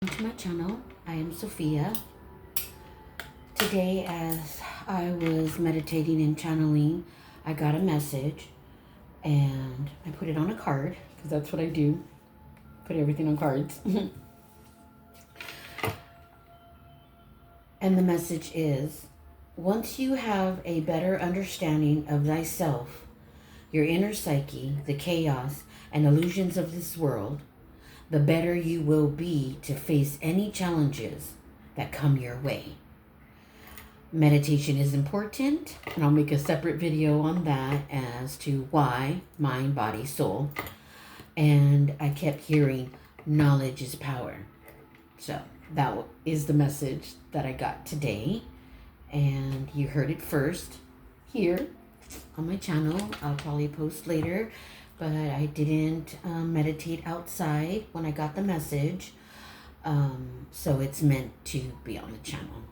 To my channel. I am Sophia. Today, as I was meditating and channeling, I got a message and I put it on a card because that's what I do. Put everything on cards. And the message is, once you have a better understanding of thyself, your inner psyche, the chaos and illusions of this world, the better you will be to face any challenges that come your way. Meditation is important, and I'll make a separate video on that as to why, mind, body, soul. And I kept hearing, knowledge is power. So that is the message that I got today. And you heard it first here on my channel. I'll probably post later. But I didn't meditate outside when I got the message. So it's meant to be on the channel.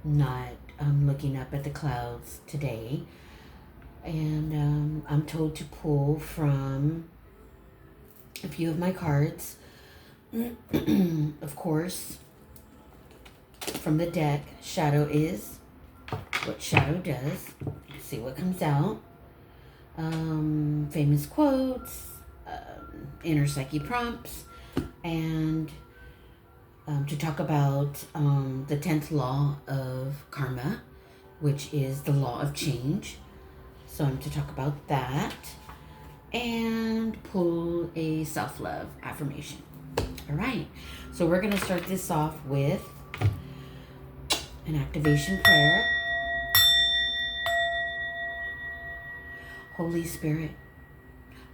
Not looking up at the clouds today. And I'm told to pull from a few of my cards. Of course, from the deck, shadow is what shadow does. Let's see what comes out. Famous quotes, inner psyche prompts, and to talk about the 10th law of karma, which is the law of change. So I'm to talk about that and pull a self-love affirmation. All right, so we're going to start this off with an activation prayer. Holy Spirit,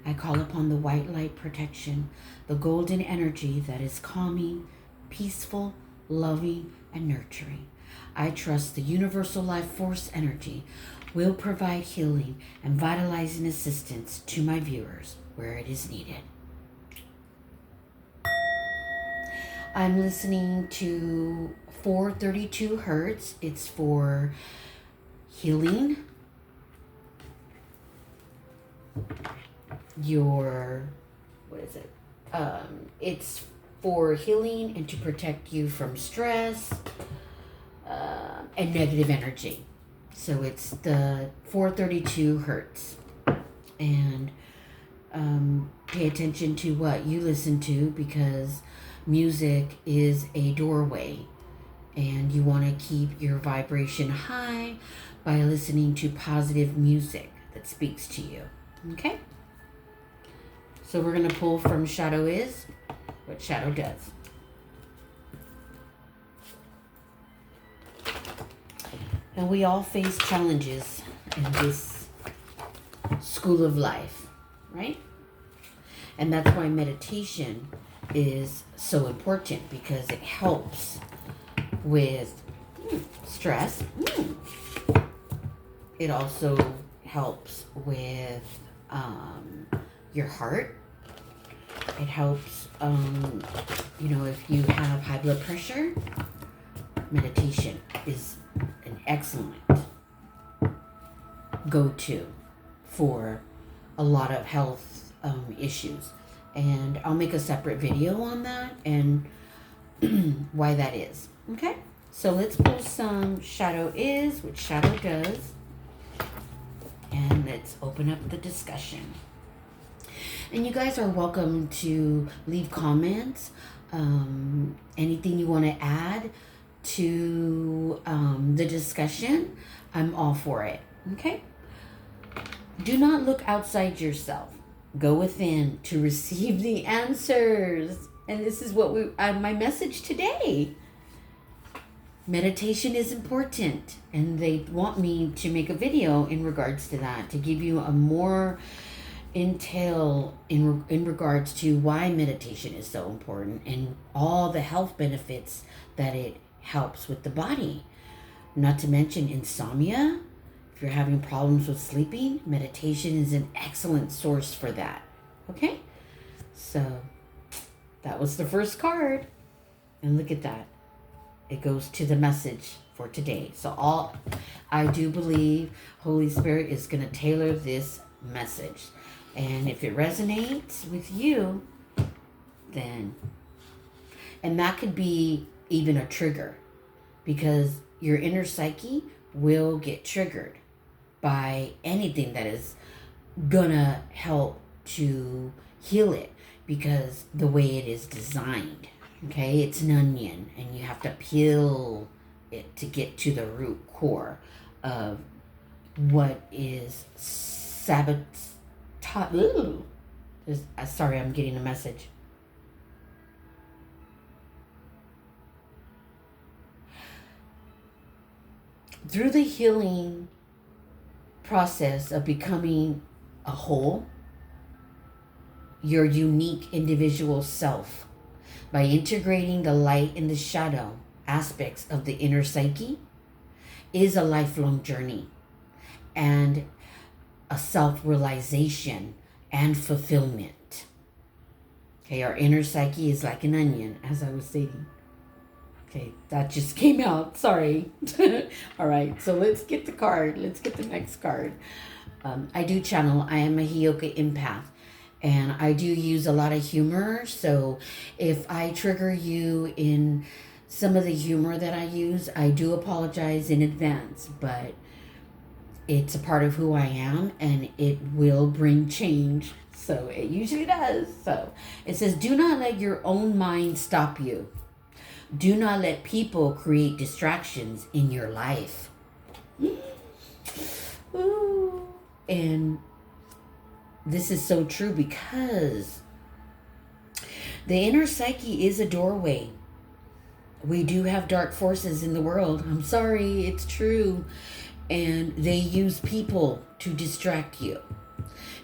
I call upon the white light protection, the golden energy that is calming, peaceful, loving, and nurturing. I trust the universal life force energy will provide healing and vitalizing assistance to my viewers where it is needed. I'm listening to 432 hertz. It's for healing your, it's for healing and to protect you from stress and negative energy. So it's the 432 hertz. And pay attention to what you listen to, because music is a doorway, and you want to keep your vibration high by listening to positive music that speaks to you. Okay? So we're going to pull from shadow is what shadow does. And we all face challenges in this school of life, right? And that's why meditation is so important, because it helps with stress. It also helps with your heart. It helps, if you have high blood pressure, meditation is an excellent go-to for a lot of health issues. And I'll make a separate video on that and why that is. Okay? So let's pull some shadow is, which shadow does. And let's open up the discussion. And you guys are welcome to leave comments. Anything you want to add to the discussion, I'm all for it. Okay? Do not look outside yourself. Go within to receive the answers. And this is what my message today. Meditation is important, and they want me to make a video in regards to that, to give you a more intel in regards to why meditation is so important and all the health benefits that it helps with the body. Not to mention insomnia. If you're having problems with sleeping, meditation is an excellent source for that. Okay? So that was the first card. And look at that. It goes to the message for today. So I do believe Holy Spirit is going to tailor this message. And if it resonates with you, then And that could be even a trigger, because your inner psyche will get triggered by anything that is gonna help to heal it, because the way it is designed. Okay, it's an onion, and you have to peel it to get to the root core of what is sabotage. Sorry, I'm getting a message. Through the healing process of becoming a whole, your unique individual self, by integrating the light and the shadow aspects of the inner psyche, is a lifelong journey and a self-realization and fulfillment. Okay, our inner psyche is like an onion, as I was saying. Okay, that just came out. Sorry. All right, so let's get the card. Let's get the next card. I do channel. I am a Hioka empath. And I do use a lot of humor. So if I trigger you in some of the humor that I use, I do apologize in advance. But it's a part of who I am, and it will bring change. So it usually does. So it says, do not let your own mind stop you. Do not let people create distractions in your life. Ooh. And this is so true, because the inner psyche is a doorway. We do have dark forces in the world. I'm sorry, it's true. And they use people to distract you,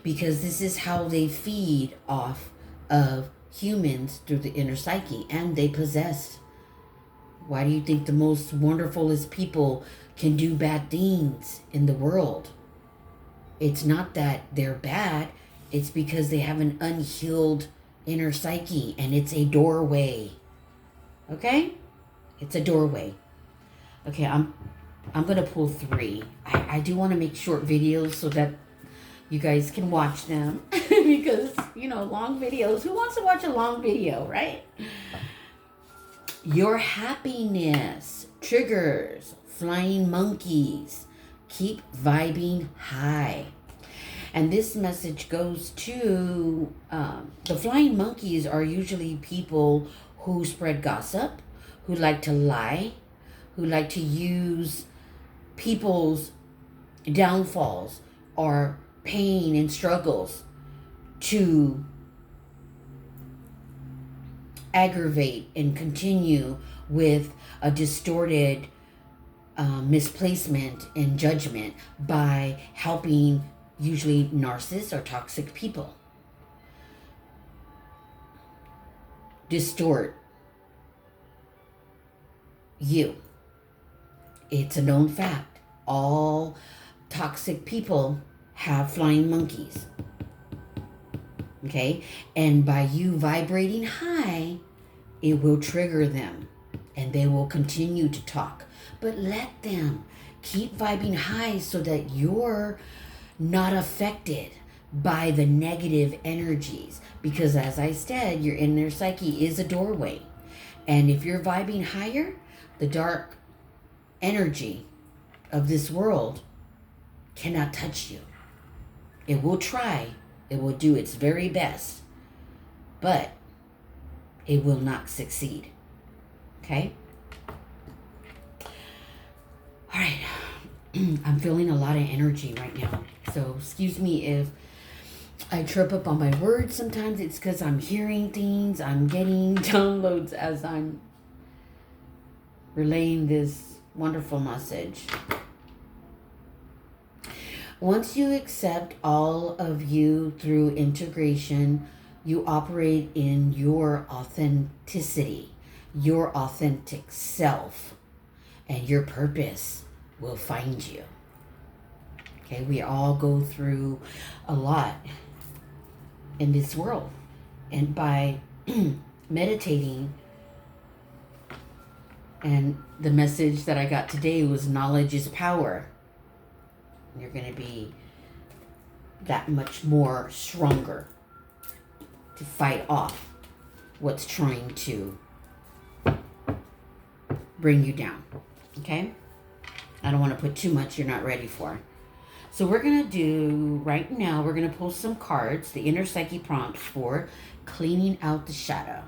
because this is how they feed off of humans, through the inner psyche, and they possess. Why do you think the most wonderfulest people can do bad things in the world? It's not that they're bad. It's because they have an unhealed inner psyche, and it's a doorway. Okay? It's a doorway. Okay, I'm going to pull 3. I do want to make short videos so that you guys can watch them. Because, long videos. Who wants to watch a long video, right? Your happiness triggers flying monkeys. Keep vibing high. And this message goes to the flying monkeys are usually people who spread gossip, who like to lie, who like to use people's downfalls or pain and struggles to aggravate and continue with a distorted misplacement and judgment by helping usually narcissists or toxic people distort you. It's a known fact. All toxic people have flying monkeys. Okay? And by you vibrating high, it will trigger them, and they will continue to talk. But let them keep vibing high so that you're not affected by the negative energies. Because as I said, your inner psyche is a doorway. And if you're vibing higher, the dark energy of this world cannot touch you. It will try. It will do its very best. But it will not succeed. Okay? All right. I'm feeling a lot of energy right now. So excuse me if I trip up on my words sometimes. It's because I'm hearing things. I'm getting downloads as I'm relaying this wonderful message. Once you accept all of you through integration, you operate in your authenticity, your authentic self, and your purpose will find you. Okay, we all go through a lot in this world. And by meditating, and the message that I got today was knowledge is power. You're going to be that much more stronger to fight off what's trying to bring you down. Okay? I don't want to put too much you're not ready for. So we're going to do, right now, we're going to pull some cards, the inner psyche prompts for cleaning out the shadow.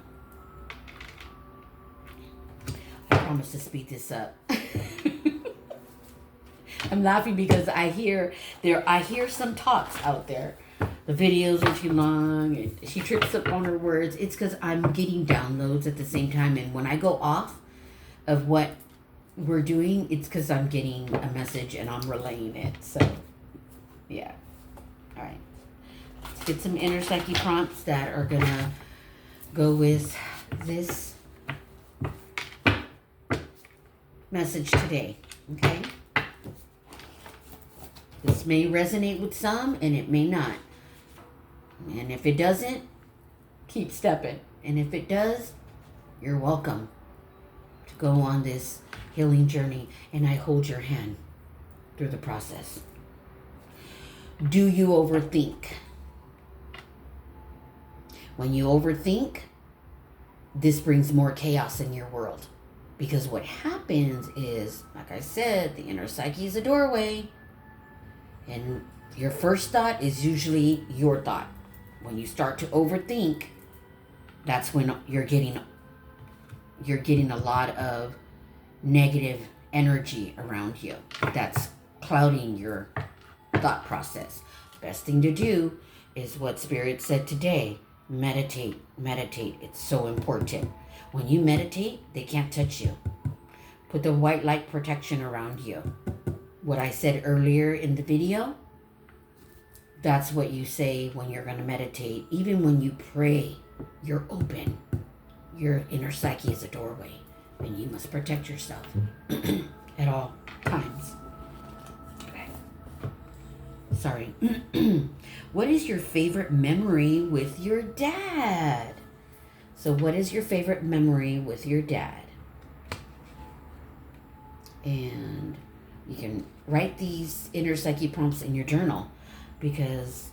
I promise to speed this up. I'm laughing because I hear some talks out there. The videos are too long and she trips up on her words. It's because I'm getting downloads at the same time. And when I go off of what we're doing, it's because I'm getting a message and I'm relaying it. So, yeah. All right. Let's get some inner psyche prompts that are going to go with this message today. Okay? This may resonate with some and it may not. And if it doesn't, keep stepping. And if it does, you're welcome to go on this healing journey. And I hold your hand through the process. Do you overthink? When you overthink, this brings more chaos in your world. Because what happens is, like I said, the inner psyche is a doorway. And your first thought is usually your thought. When you start to overthink, that's when you're getting a lot of negative energy around you. That's clouding your thought process. Best thing to do is what Spirit said today. Meditate. Meditate. It's so important. When you meditate, they can't touch you. Put the white light protection around you. What I said earlier in the video, that's what you say when you're going to meditate. Even when you pray, you're open. Your inner psyche is a doorway, and you must protect yourself at all times. Okay. Sorry. What is your favorite memory with your dad? So what is your favorite memory with your dad? And you can write these inner psyche prompts in your journal because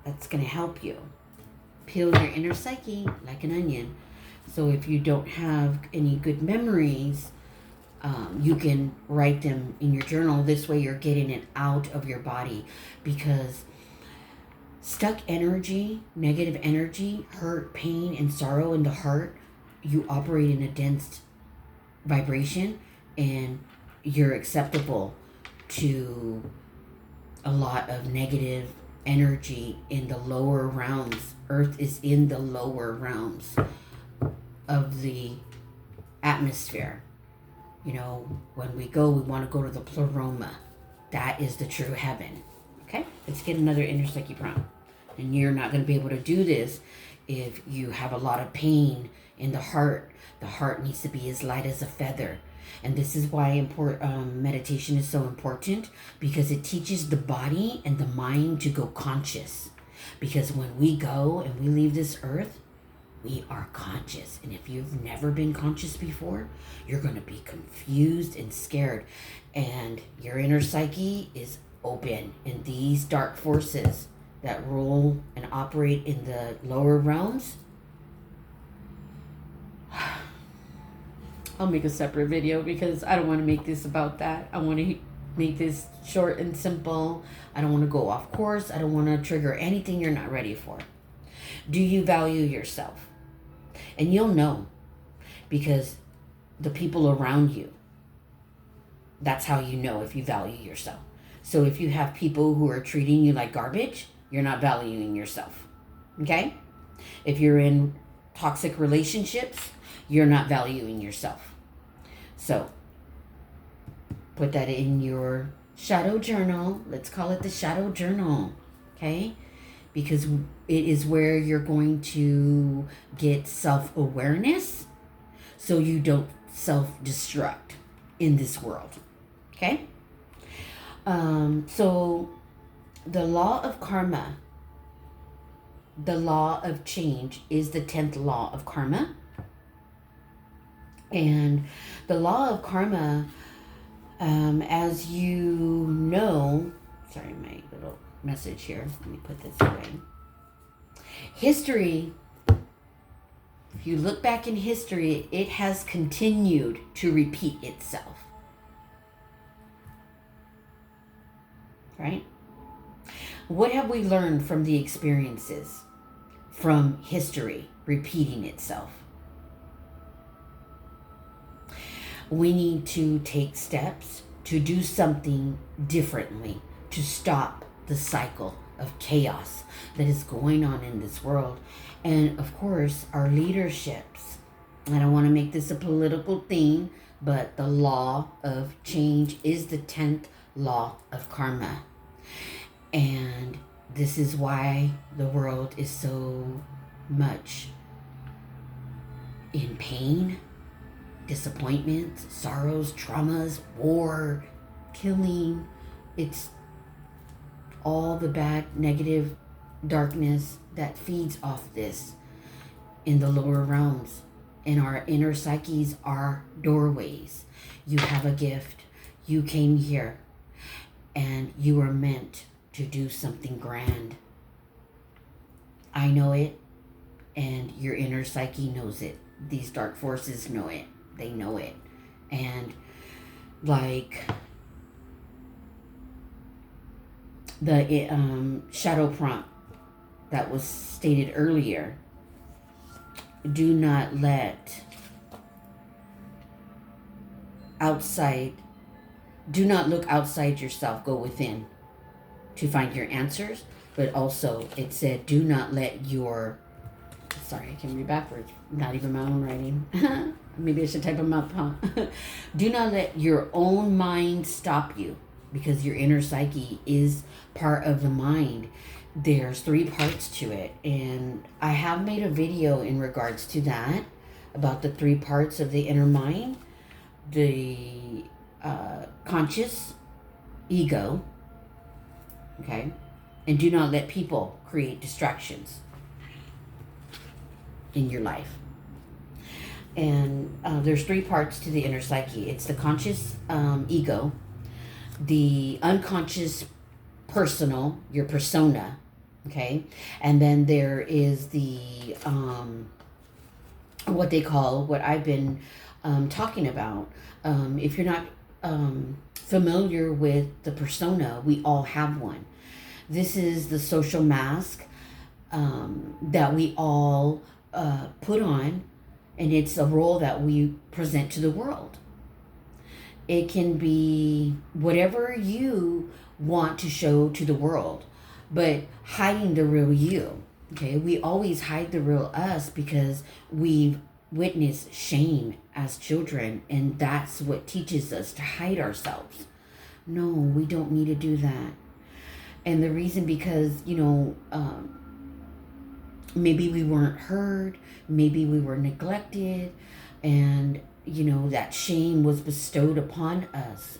that's going to help you peel your inner psyche like an onion. So if you don't have any good memories, you can write them in your journal. This way you're getting it out of your body, because stuck energy, negative energy, hurt, pain, and sorrow in the heart, you operate in a dense vibration and you're acceptable to a lot of negative energy in the lower realms. Earth is in the lower realms of the atmosphere. You know, when we want to go to the pleroma. That is the true heaven. Okay, let's get another inner psyche prompt. And you're not going to be able to do this if you have a lot of pain in the heart. The heart needs to be as light as a feather. And this is why meditation is so important, because it teaches the body and the mind to go conscious. Because when we go and we leave this earth, we are conscious. And if you've never been conscious before, you're going to be confused and scared. And your inner psyche is open. And these dark forces that rule and operate in the lower realms, I'll make a separate video because I don't want to make this about that. I want to make this short and simple. I don't want to go off course. I don't want to trigger anything you're not ready for. Do you value yourself? And you'll know, because the people around you, that's how you know if you value yourself. So if you have people who are treating you like garbage, you're not valuing yourself. Okay? If you're in toxic relationships, you're not valuing yourself. So put that in your shadow journal. Let's call it the shadow journal. Okay? Because it is where you're going to get self-awareness so you don't self-destruct in this world. Okay? So the law of karma, the law of change, is the 10th law of karma. And the law of karma, as you know, sorry, my little message here. Let me put this away. History If you look back in history, it has continued to repeat itself. Right? What have we learned from the experiences, from history repeating itself? We need to take steps to do something differently to stop the cycle of chaos that is going on in this world. And of course, our leaderships. I don't want to make this a political thing, but the law of change is the 10th law of karma. And this is why the world is so much in pain, disappointment, sorrows, traumas, war, killing. It's all the bad, negative darkness that feeds off this in the lower realms. And our inner psyches are doorways. You have a gift. You came here and you were meant to do something grand. I know it, and your inner psyche knows it. These dark forces know it. They know it. And like the shadow prompt that was stated earlier, do not let do not look outside yourself, go within to find your answers. But also it said, do not let your, sorry, I can read backwards, not even my own writing. Maybe I should type them up, huh? Do not let your own mind stop you, because your inner psyche is part of the mind. There's 3 parts to it, and I have made a video in regards to that, about the 3 parts of the inner mind. The conscious ego, okay? And do not let people create distractions in your life. And there's 3 parts to the inner psyche. It's the conscious ego, the unconscious personal, your persona, okay? And then there is the, what they call, what I've been talking about. If you're not familiar with the persona, we all have one. This is the social mask that we all put on, and it's a role that we present to the world. It can be whatever you want to show to the world, but hiding the real you. Okay, we always hide the real us because we've witnessed shame as children, and that's what teaches us to hide ourselves. No, we don't need to do that. And the reason, because, maybe we weren't heard, maybe we were neglected, and, that shame was bestowed upon us,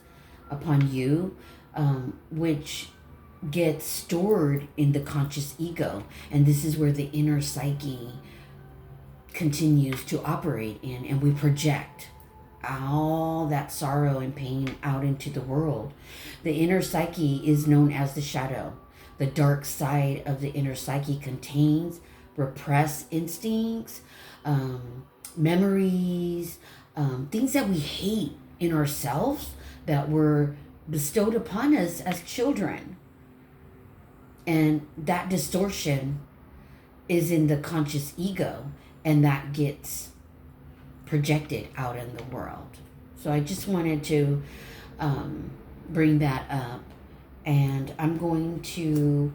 upon you, which gets stored in the conscious ego. And this is where the inner psyche continues to operate in, and we project all that sorrow and pain out into the world. The inner psyche is known as the shadow. The dark side of the inner psyche contains repressed instincts, memories, things that we hate in ourselves that were bestowed upon us as children. And that distortion is in the conscious ego, and that gets projected out in the world. So I just wanted to bring that up, and I'm going to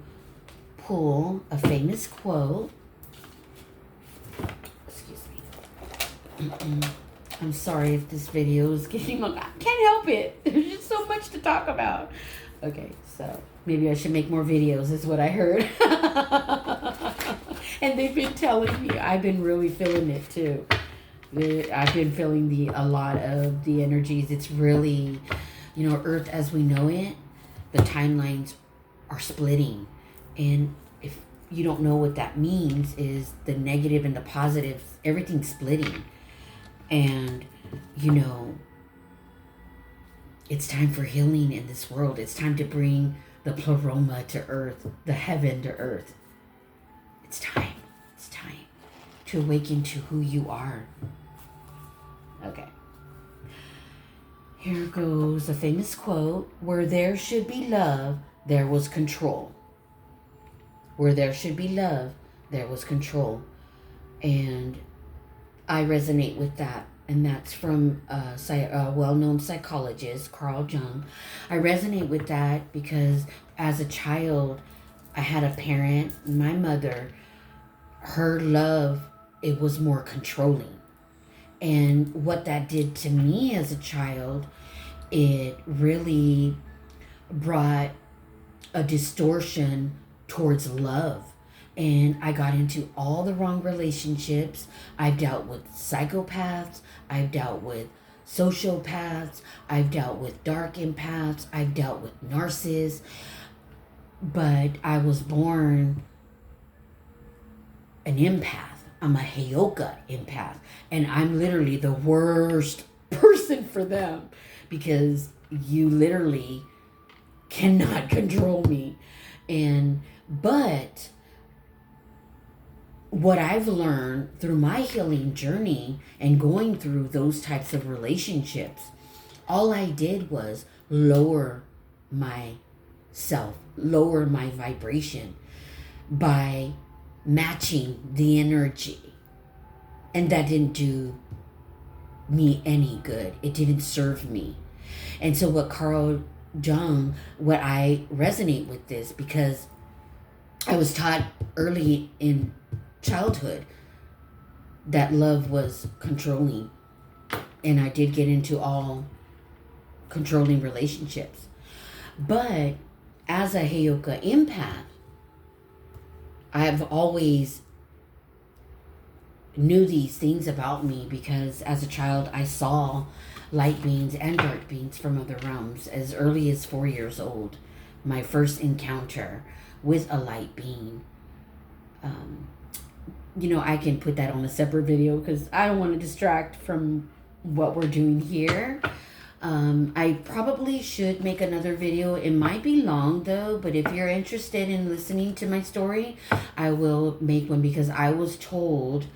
pull a famous quote. Excuse me. I'm sorry if this video is getting long. I can't help it. There's just so much to talk about. Okay, so maybe I should make more videos, is what I heard. And they've been telling me, I've been really feeling it too. I've been feeling a lot of the energies. It's really, Earth as we know it, the timelines are splitting. And if you don't know what that means, is the negative and the positives, everything's splitting. And, it's time for healing in this world. It's time to bring the pleroma to Earth, the heaven to Earth. It's time. It's time. to awaken to who you are. Okay. Here goes a famous quote. Where there should be love, there was control. Where there should be love, there was control. And I resonate with that. And that's from a well-known psychologist, Carl Jung. I resonate with that because as a child, I had a parent, my mother, her love, it was more controlling. And what that did to me as a child, it really brought a distortion towards love. And I got into all the wrong relationships. I've dealt with psychopaths. I've dealt with sociopaths. I've dealt with dark empaths. I've dealt with narcissists. But I was born an empath. I'm a Heyoka empath. And I'm literally the worst person for them because you literally cannot control me. But what I've learned through my healing journey and going through those types of relationships, all I did was lower myself, lower my vibration by matching the energy. And that didn't do me any good. It didn't serve me. And so what Carl Jung, what I resonate with this because I was taught early in childhood that love was controlling, and I did get into all controlling relationships. But as a Heyoka empath, I've always knew these things about me because as a child I saw light beings and dark beings from other realms as early as 4 years old. My first encounter with a light being. I can put that on a separate video because I don't want to distract from what we're doing here. I probably should make another video. It might be long though, but if you're interested in listening to my story, I will make one because I was told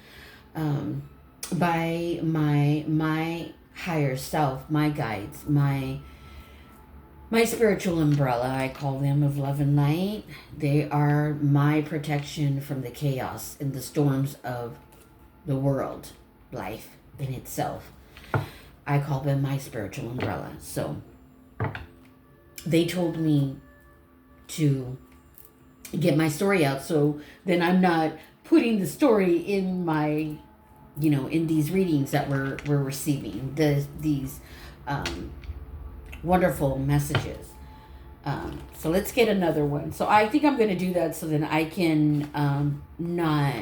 by my higher self, my guides, my spiritual umbrella, I call them, of love and light. They are my protection from the chaos and the storms of the world, life in itself. I call them my spiritual umbrella. So they told me to get my story out, so then I'm not putting the story in my, in these readings that we're receiving, these wonderful messages. So let's get another one. So I think I'm going to do that so then I can not,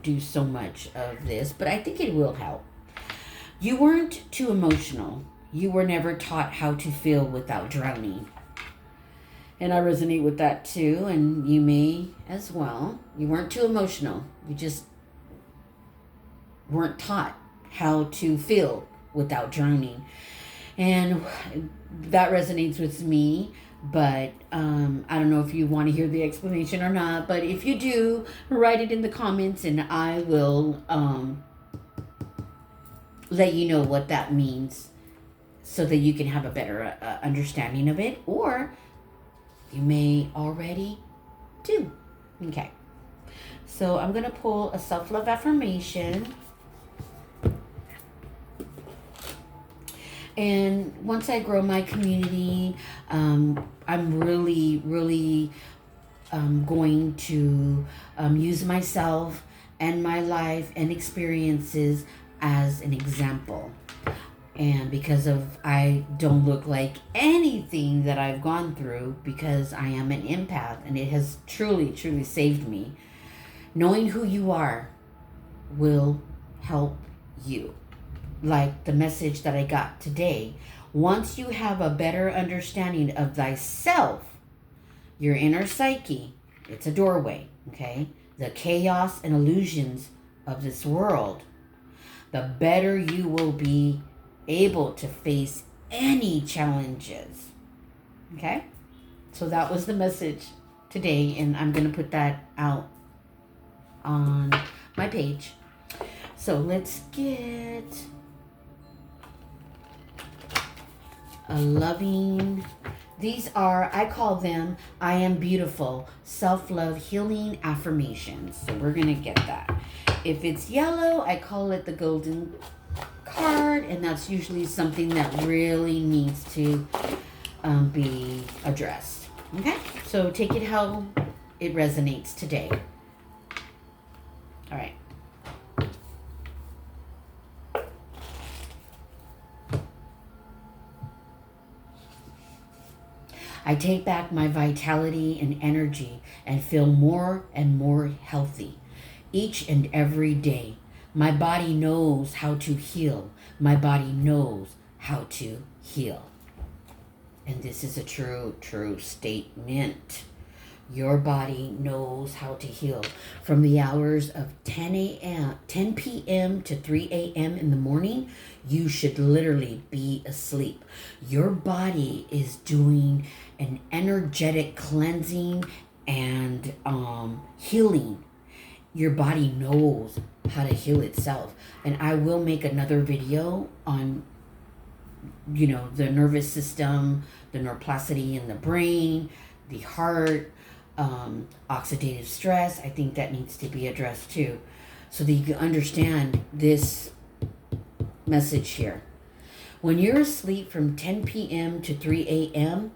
do so much of this, but I think it will help. You weren't too emotional. You were never taught how to feel without drowning. And I resonate with that too, and you may as well. You weren't too emotional. You just weren't taught how to feel without drowning. And that resonates with me, but I don't know if you want to hear the explanation or not, but if you do, write it in the comments and I will let you know what that means so that you can have a better understanding of it, or you may already do. Okay, so I'm going to pull a self-love affirmation. And once I grow my community, I'm really going to use myself and my life and experiences as an example. And because I don't look like anything that I've gone through because I am an empath, and it has truly saved me. Knowing who you are will help you. Like the message that I got today. Once you have a better understanding of thyself, your inner psyche, it's a doorway, okay? The chaos and illusions of this world, the better you will be able to face any challenges, okay? So that was the message today, and I'm going to put that out on my page. So let's get a loving, these are, I call them, I am beautiful, self-love healing affirmations. So we're going to get that. If it's yellow, I call it the golden card, and that's usually something that really needs to be addressed. Okay, so take it how it resonates today. All right. I take back my vitality and energy and feel more and more healthy each and every day. My body knows how to heal. My body knows how to heal. And this is a true statement. Your body knows how to heal. From the hours of 10 p.m. to 3 a.m. in the morning, you should literally be asleep. Your body is doing an energetic cleansing and healing. Your body knows how to heal itself. And I will make another video on, the nervous system, the neuroplasticity in the brain, the heart, oxidative stress. I think that needs to be addressed too, so that you can understand this message here. When you're asleep from 10 p.m. to 3 a.m.,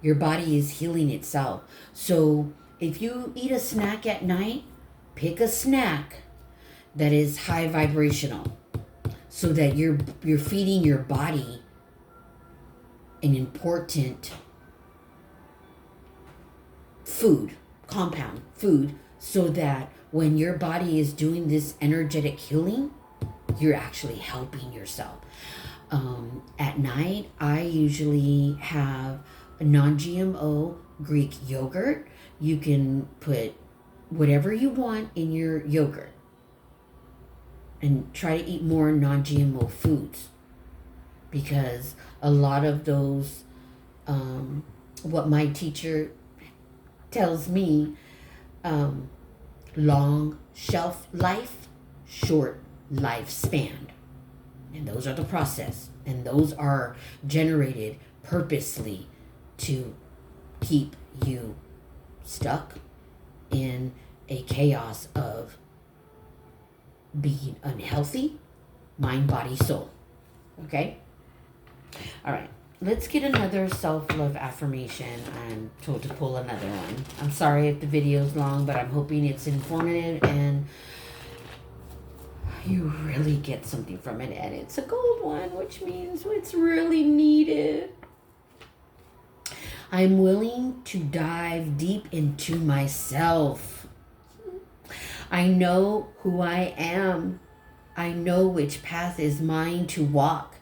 your body is healing itself. So if you eat a snack at night, pick a snack that is high vibrational, so that you're feeding your body an important compound food, so that when your body is doing this energetic healing, you're actually helping yourself. At night, I usually have a non-GMO Greek yogurt. You can put whatever you want in your yogurt, and try to eat more non-GMO foods, because a lot of those, what my teacher tells me, long shelf life, short lifespan. And those are the process. And those are generated purposely to keep you stuck in a chaos of being unhealthy, mind, body, soul. Okay? All right. Let's get another self-love affirmation. I'm told to pull another one. I'm sorry if the video is long, but I'm hoping it's informative and you really get something from it. And it's a gold one, which means it's really needed. I'm willing to dive deep into myself. I know who I am. I know which path is mine to walk.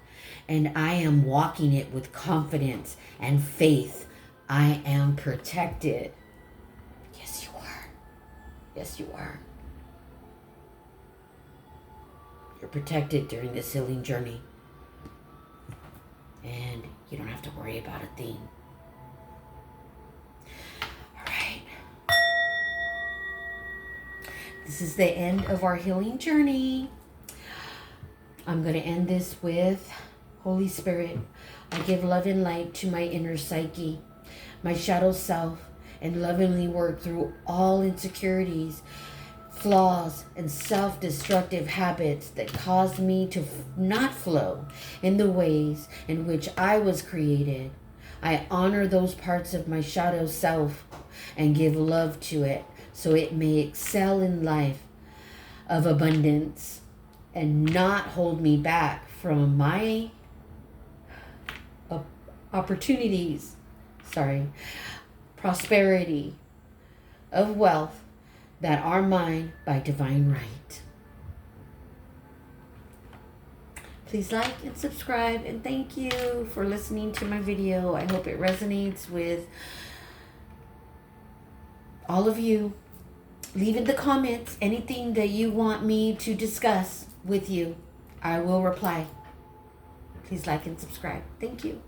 And I am walking it with confidence and faith. I am protected. Yes, you are. Yes, you are. You're protected during this healing journey. And you don't have to worry about a thing. All right. This is the end of our healing journey. I'm going to end this with, Holy Spirit, I give love and light to my inner psyche, my shadow self, and lovingly work through all insecurities, flaws, and self-destructive habits that caused me to not flow in the ways in which I was created. I honor those parts of my shadow self and give love to it so it may excel in life of abundance and not hold me back from my prosperity of wealth that are mine by divine right. Please like and subscribe, and thank you for listening to my video. I hope it resonates with all of you. Leave in the comments anything that you want me to discuss with you. I will reply. Please like and subscribe. Thank you.